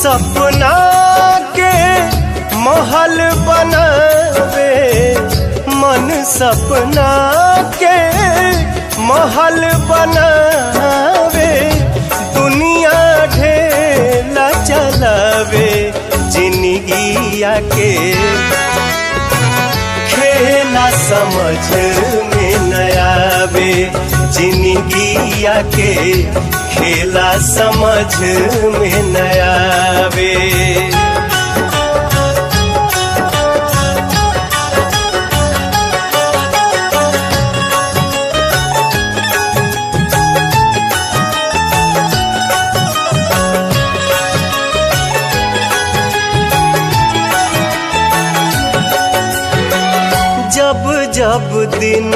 सपना के महल बनावे मन, सपना के महल बनावे, दुनिया ढेला चलावे, जिंदगिया के खेला समझ में न आवे, जिंदगिया के खेला समझ में न आवे। जब जब दिन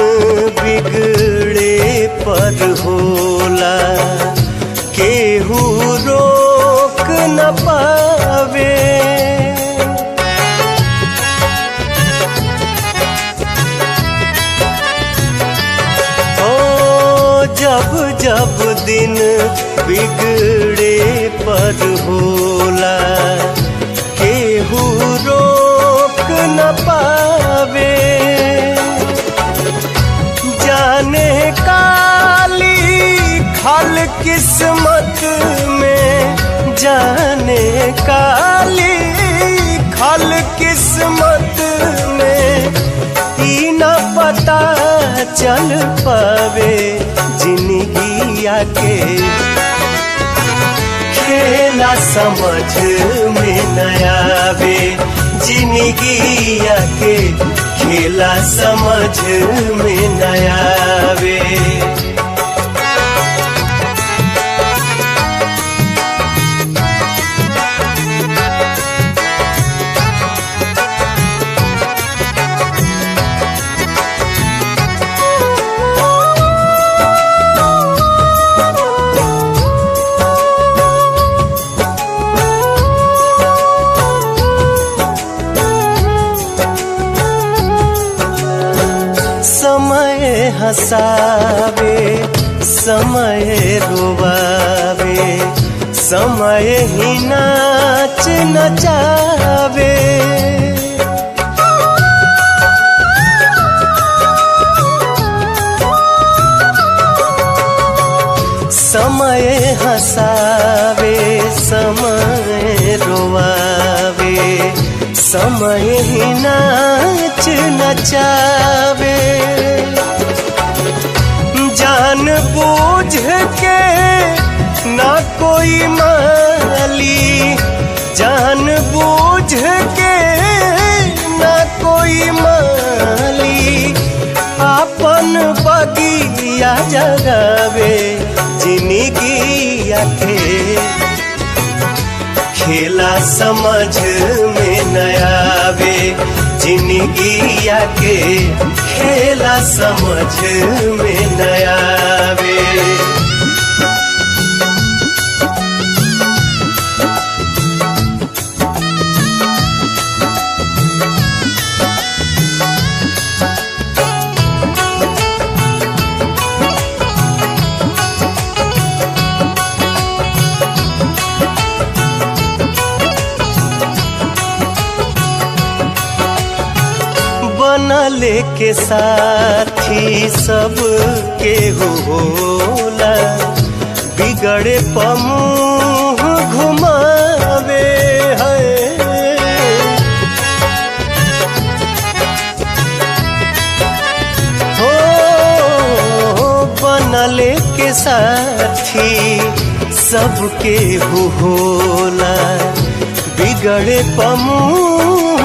बिगड़े पर होला, केहू रोक न पावे। ओ जब जब दिन बिगड़े पर होला, केहू रोक न पावे। जाने काली खल किस्मत में, जाने काली खल किस्मत में, ई न पता चल पावे, जिंदगिया के खेला समझ में न आवे, जिंदगिया के खेला समझ में न आवे। समय हंसावे, समय रोवावे, समय ही नाच नचावे। समय हंसावे, समय रोवावे, समय ही नाच नचावे। जान बूझ के ना कोई माली, जान बूझ के ना कोई माली, आपन बगिया जगावे, जिंदगिया के खेला समझ में न आवे, जिंदगिया के खेला समझ में न आवे। बनले के साथी सब केहू होला, बिगड़े पमुँह घुमावे है। हो बनले के साथी सब केहू होला, बिगड़े पमुँह